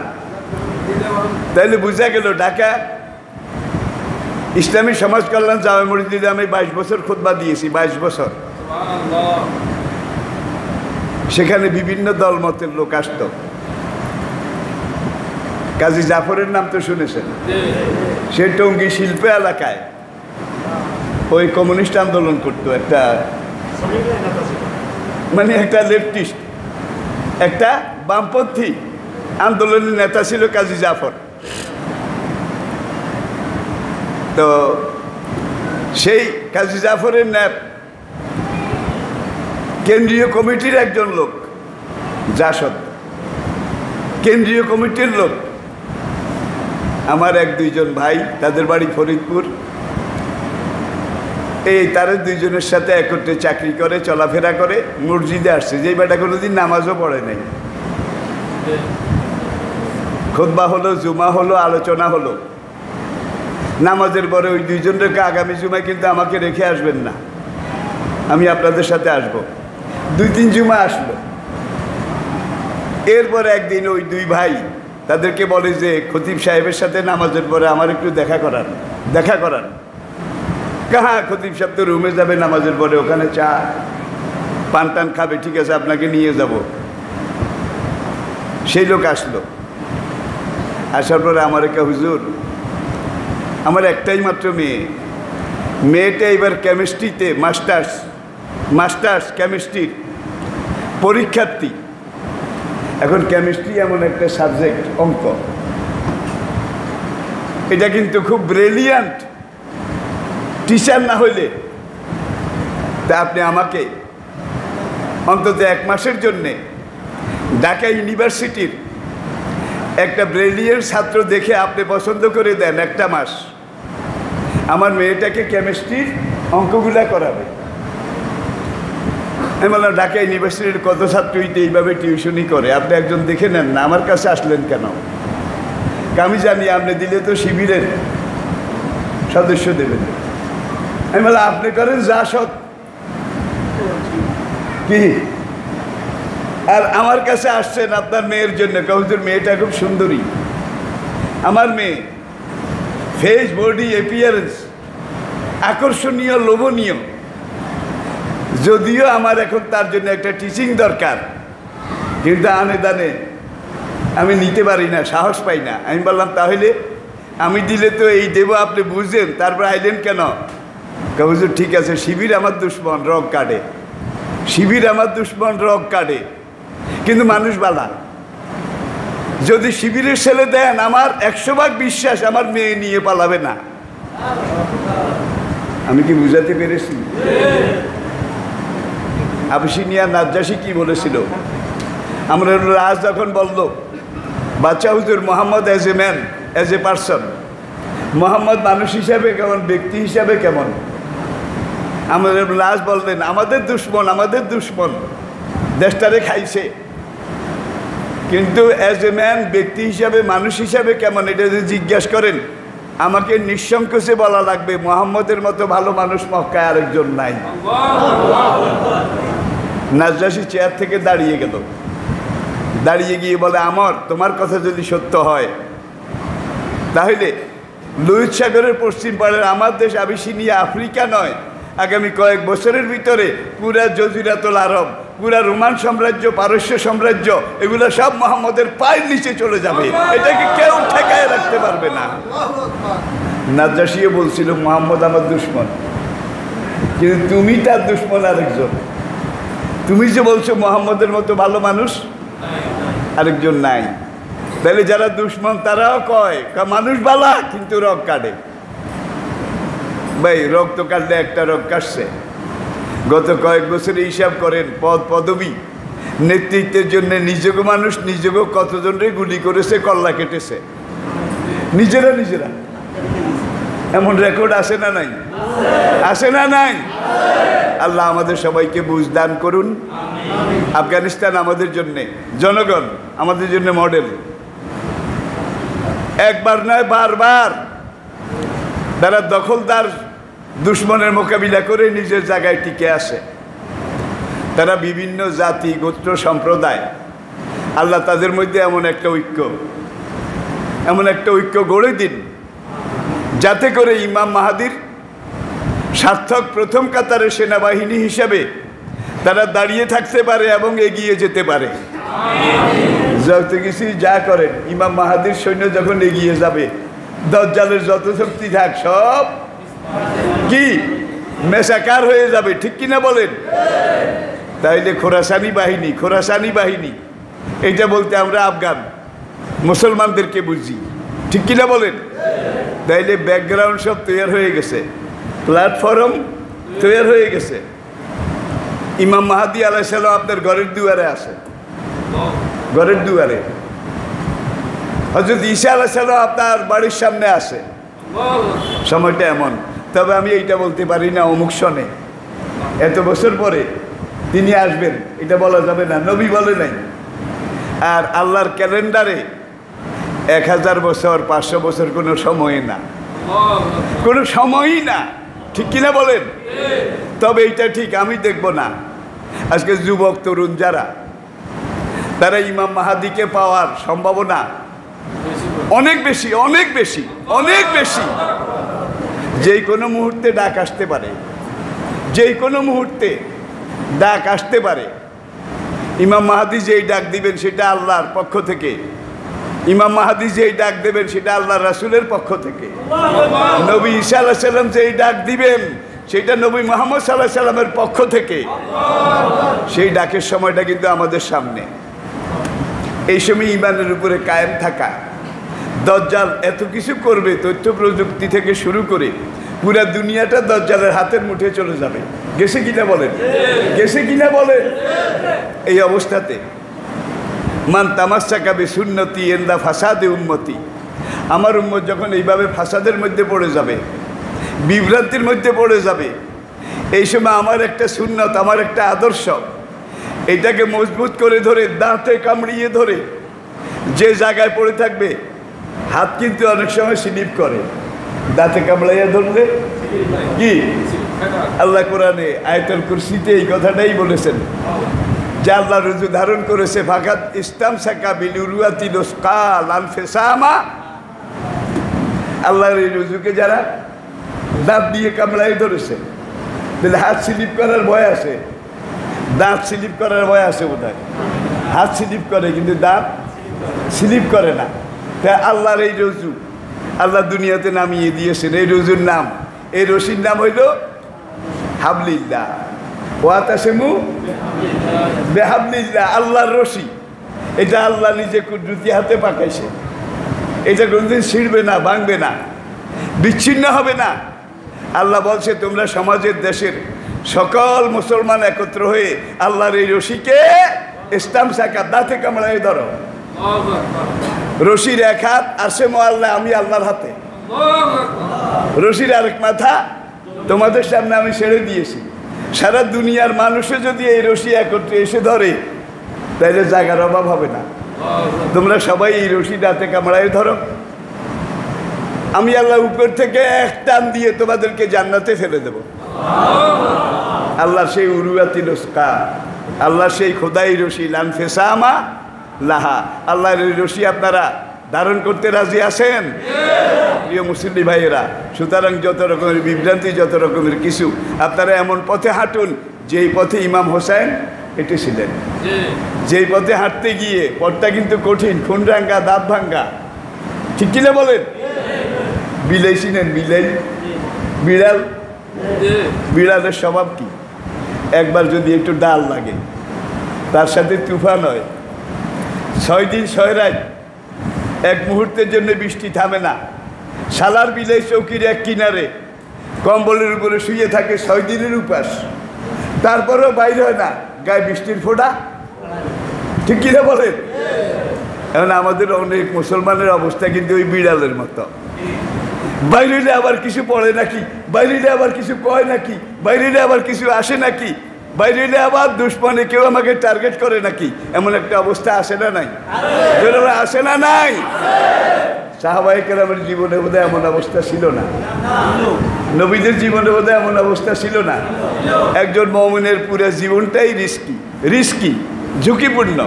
Speaker 1: তাইলে বোঝা গেল ঢাকা ইসলামী সমাজ কল্যাণ জামে মসজিদে আমি 22 বছর খুতবা দিয়েছি, 22 বছর। সেখানে বিভিন্ন দলমতের লোক আসতো। কাজী জাফরের নাম তো শুনেছেন, সে টঙ্গী শিল্প এলাকায় ওই কমিউনিস্ট আন্দোলন করতো, একটা মানে একটা লেফটিস্ট, একটা বামপন্থী আন্দোলনের নেতা ছিল কাজী জাফর। তো সেই কাজী জাফরের ন্যাপ কেন্দ্রীয় কমিটির একজন লোক, জাসদ কেন্দ্রীয় কমিটির লোক। আমার 1-2 ভাই, তাদের বাড়ি ফরিদপুর, এই তারা 2জনের সাথে একত্রে চাকরি করে, চলাফেরা করে, মসজিদে আসছে। যেই বেটা কোনোদিন নামাজও পড়ে নাই, খুতবা হলো, জুমা হলো, আলোচনা হলো। নামাজের পরে ওই 2জনকে আগামী জুমায় কিন্তু আমাকে রেখে আসবেন না, আমি আপনাদের সাথে আসব। 2-3 জুমা আসলো। এরপরে একদিন ওই 2 ভাই তাদেরকে বলে যে খতিব সাহেবের সাথে নামাজের পরে আমার একটু দেখা করান। কাহা, খতিব সাহেব তো রুমে যাবে নামাজের পরে, ওখানে চা পান টান খাবে, ঠিক আছে আপনাকে নিয়ে যাব। সেই লোক আসলো। আসার পরে আমার একটা হুজুর, আমার একটাই মাত্র মেয়েটা এবার কেমিস্ট্রিতে মাস্টার্স কেমিস্ট্রির পরীক্ষার্থী। এখন কেমিস্ট্রি এমন একটা সাবজেক্ট, অঙ্ক, এটা কিন্তু খুব ব্রিলিয়ান্ট। টিচার না হইলে তা আপনি আমাকে অন্তত 1 মাসের জন্যে ঢাকা ইউনিভার্সিটির একটা ব্রিলিয়ান্ট ছাত্র দেখে আপনি পছন্দ করে দেন, 1টা মাস আমার মেয়েটাকে কেমিস্ট্রির অঙ্কগুলা করাবে। আমি বললাম ঢাকা ইউনিভার্সিটির কত ছাত্রই তো এইভাবে টিউশনই করে, আপনি একজন দেখে নেন না, আমার কাছে আসলেন কেন? আমি জানি আপনি দিলে তো শিবিরের সদস্য দেবেন। আমি বললাম আপনি করেন যা সৎ কি। আর আমার কাছে আসছেন আপনার মেয়ের জন্য, হুজুর মেয়েটা খুব সুন্দরী, আমার মেয়ে, ফেস বডি অ্যাপিয়ারেন্স আকর্ষণীয়, লোভনীয়, যদিও আমার এখন তার জন্য একটা টিচিং দরকার, কিন্তু আনে দানে আমি নিতে পারি না, সাহস পাই না। আমি বললাম তাহলে আমি দিলে তো এই দেবো, আপনি বুঝলেন, তারপর আইলেন কেন? হুজুর ঠিক আছে, শিবির আমার দুশ্মন, রগ কাটে, শিবির আমার দুশ্মন, রগ কাটে, কিন্তু মানুষ বালা। যদি শিবিরের ছেলে দেন, আমার 100 ভাগ বিশ্বাস আমার মেয়ে নিয়ে পালাবে না। আমি কি বুঝাতে পেরেছি? আবিসিনিয়া নাজ্জাশী কি বলেছিল? আমরা রাজ যখন বলল বাচ্চা হুজুর Mohammad as a man, as a person, Mohammad মানুষ হিসাবে কেমন, ব্যক্তি হিসাবে কেমন? আমাদের রাজ বললেন আমাদের দুশ্মন, আমাদের দুশ্মন, দেশটারে খাইছে, কিন্তু অ্যাজ এ ম্যান, ব্যক্তি হিসাবে, মানুষ হিসাবে কেমন, এটা যদি জিজ্ঞাসা করেন আমাকে নিঃসংকোচে বলা লাগবে মোহাম্মদের মতো ভালো মানুষ মক্কায় আরেকজন নাই। নাজ্জাশী চেয়ার থেকে দাঁড়িয়ে গেল, দাঁড়িয়ে গিয়ে বলে আমার তোমার কথা যদি সত্য হয় তাহলে লোহিত সাগরের পশ্চিম পাড়ের আমার দেশ আবিসিনিয়া আফ্রিকা নয়, আগামী কয়েক বছরের ভিতরে পুরা জজিরাতুল আরব, পুরা রোমান সাম্রাজ্য, পারস্য সাম্রাজ্য, এগুলো সব মোহাম্মদের পায়ের নিচে চলে যাবে, এটাকে কেউ ঠেকায় রাখতে পারবে না। নাজ্জাশীও বলছিল মোহাম্মদ আমার দুশ্মন, কিন্তু তুমি তার দুশ্মন আরেকজন। তুমি যে বলছো মোহাম্মদের মতো ভালো মানুষ আরেকজন নাই, তাহলে যারা দুশ্মন তারাও কয় মানুষ বালা কিন্তু রগ কাটে। ভাই রক্ত কাটলে একটা রগ কাটছে। গত কয়েক বছরে হিসাব করেন, পদ পদবী, নেতৃত্বের জন্য নিজেকে মানুষ নিজেকে কতজনরে গুলি করেছে, কল্লা কেটেছে, নিজেরা নিজেরা। এমন রেকর্ড আসে না নাই? আসে না নাই? আল্লাহ আমাদের সবাইকে বুঝ দান করুন। আফগানিস্তান আমাদের জন্যে, জনগণ আমাদের জন্য মডেল। একবার নয় বারবার তারা দখলদার দুশ্মনের মোকাবিলা করে নিজের জায়গায় টিকে আসে। তারা বিভিন্ন জাতি, গোত্র, সম্প্রদায়, আল্লাহ তাদের মধ্যে এমন একটা ঐক্য গড়ে দিন যাতে করে ইমাম মাহাদির সার্থক প্রথম কাতারের সেনাবাহিনী হিসাবে তারা দাঁড়িয়ে থাকতে পারে এবং এগিয়ে যেতে পারে। যত কিছু যা করেন, ইমাম মাহাদির সৈন্য যখন এগিয়ে যাবে, দাজ্জালের যত শক্তি থাক সব কি মেসাকার হয়ে যাবে, ঠিক কিনা বলেন? তাইলে খোরাসানি বাহিনী এটা বলতে আমরা আফগান মুসলমানদেরকে বুঝি, ঠিক কিনা বলেন? তাইলে ব্যাকগ্রাউন্ড সব তৈরি হয়ে গেছে, প্ল্যাটফর্ম তৈরি হয়ে গেছে। ইমাম মাহাদি আলাইহিস সালাম আপনার ঘরের দুয়ারে আছে, ঘরের দুয়ারে। হযরত ঈসা আলাইহিস সালাম আপনার বাড়ির সামনে আসে। সময়টা এমন। তবে আমি এইটা বলতে পারি না অমুক সনে এত বছর পরে তিনি আসবেন, এটা বলা যাবে না, নবী বলে নাই। আর আল্লাহর ক্যালেন্ডারে 1000 বছর 500 বছর কোনো সময় না, কোনো সময়ই না, ঠিক কিনা বলেন? তবে এইটা ঠিক আমি দেখব না আজকে যুবক তরুণ যারা, তারা ইমাম মাহাদিকে পাওয়ার সম্ভাবনা অনেক বেশি, অনেক বেশি, অনেক বেশি। যেই কোনো মুহূর্তে ডাক আসতে পারে, যেই কোনো মুহূর্তে ডাক আসতে পারে। ইমাম মাহাদি যেই ডাক দিবেন সেটা আল্লাহর পক্ষ থেকে, ইমাম মাহাদি যেই ডাক দেবেন সেটা আল্লাহ রাসূলের পক্ষ থেকে। নবী ঈসা আলাইহিস সালাম যেই ডাক দিবেন সেটা নবী মুহাম্মদ সাল্লাল্লাহু আলাইহি সাল্লামের পক্ষ থেকে। সেই ডাকের সময়টা কিন্তু আমাদের সামনে। এই সময় ঈমানের উপরে কায়েম থাকা। দাজ্জাল এত কিছু করবে, তথ্য প্রযুক্তি থেকে শুরু করে পুরা দুনিয়াটা দাজ্জালের হাতের মুঠে চলে যাবে। গেছে কিনা বলেন? গেছে কিনা বলেন? এই অবস্থাতে মান তামাসসাকা বিসুন্নতি ইনদা ফাসাদে উম্মতি, আমার উম্মত যখন এইভাবে ফাসাদের মধ্যে পড়ে যাবে, বিভ্রান্তির মধ্যে পড়ে যাবে, এই সময় আমার একটা সুন্নত, আমার একটা আদর্শ, এটাকে মজবুত করে ধরে, দাঁতে কামড়িয়ে ধরে যে জায়গায় পড়ে থাকবে হাত কিন্তু অনেক সময় স্লিপ করে, দাঁতে কামড়াইয়া ধরলে কি আল্লাহ কোরআনে আয়াতুল কুরসিতে এই কথাটাই বলেছেন যে আল্লাহ রুজু ধারণ করেছে ফাকাত ইস্তামসাকা বিল উরওয়াতিল উসকা লান ফিসামা। আল্লাহর এই রুজুকে যারা দাঁত দিয়ে কামড়াই ধরেছে, তাহলে হাত স্লিপ করার ভয় আছে, দাঁত স্লিপ করার ভয় আছে বোধহয়। হাত স্লিপ করে কিন্তু দাঁত স্লিপ করে না। তাই আল্লাহর এই রুজু আল্লাহ দুনিয়াতে নামিয়ে দিয়েছেন। এই রুজুর নাম, এই রশির নাম হইল হাবলিল্লাহ। ওয়াতাসিমু বিহাবলিল্লাহ, আল্লাহর রশি। এটা আল্লাহ নিজে কুদরতি হাতে পাকাইছে। এটা কোনদিন ছিঁড়বে না, ভাঙবে না, বিচ্ছিন্ন হবে না। আল্লাহ বলছে তোমরা সমাজের দেশের সকল মুসলমান একত্র হয়ে আল্লাহর এই রশিকে ইস্তামসাকা দাঁতে কামড়ায় ধরো। রশির এক হাত আসে মোয়াল্লা আমি আল্লাহর হাতে, রশির আরেক মাথা তোমাদের সামনে আমি ছেড়ে দিয়েছি। সারা দুনিয়ার মানুষে যদি এই রশি একত্রে এসে ধরে তাহলে জায়গার অভাব হবে না। তোমরা সবাই এই রশি দাঁতে কামড়ায় ধরো, আমি আল্লাহ উপর থেকে এক টান দিয়ে তোমাদেরকে জান্নাতে ফেলে দেব। আল্লাহ সেই উরওয়াতিল উসকা, আল্লাহ সেই খোদাই রশি লান ফিসামা লাহা। আল্লাহর এই রশি আপনারা ধারণ করতে রাজি আছেন প্রিয় মুসলিম ভাইয়েরা? সুতরাং যত রকমের বিভ্রান্তি, যত রকমের কিছু, আপনারা এমন পথে হাঁটুন যেই পথে ইমাম হোসেন হেঁটেছিলেন। যেই পথে হাঁটতে গিয়ে পথটা কিন্তু কঠিন, খুন রাঙ্গা, দাঁত ভাঙ্গা, ঠিক কিনা বলেন? বিলাই চিনেন? বিলাই, বিড়াল, বিড়ালের স্বভাব কি? একবার যদি একটু ডাল লাগে তার সাথে তুফান হয়, 6 দিন 6 রাত এক মুহূর্তের জন্য বৃষ্টি থামে না। সালার বিলাই চৌকির এক কিনারে কম্বলের উপরে শুয়ে থাকে 6 দিনের উপাস, তারপরেও বাইরে হয় না, গায়ে বৃষ্টির ফোঁটা, ঠিক কিনা বলেন? এখন আমাদের অনেক মুসলমানের অবস্থা কিন্তু ওই বিড়ালের মতো। বাইরে আবার কিছু পড়ে নাকি, বাইরে আবার কিছু কয় নাকি, বাইরে আবার কিছু আসে নাকি, বাইরে আবার দুশ্মনে কেউ আমাকে টার্গেট করে নাকি, এমন একটা অবস্থা আসে না নাই? আসে না নাই? সাহাবায়ে কেরামের জীবনে বোধহয় এমন অবস্থা ছিল না, নবীদের জীবনে বোধহয় এমন অবস্থা ছিল না। একজন মুমিনের পুরো জীবনটাই রিস্কি, ঝুঁকিপূর্ণ।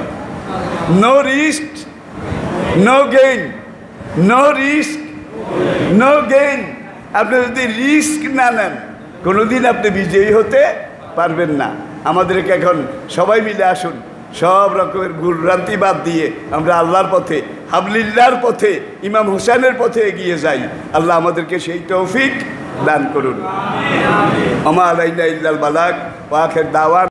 Speaker 1: No risk no gain, no risk no gain. আপনি যদি রিস্ক না নেন কোনোদিন আপনি বিজয়ী হতে পারবেন না। আমাদেরকে এখন সবাই মিলে আসুন, সব রকমের ভুলভ্রান্তি বাদ দিয়ে আমরা আল্লাহর পথে, হাবলিল্লাহর পথে, ইমাম হোসেনের পথে এগিয়ে যাই। আল্লাহ আমাদেরকে সেই তৌফিক দান করুন। আমা আলাইনা ইল্লাল বালাগ ওয়া আখির দাওয়ানা।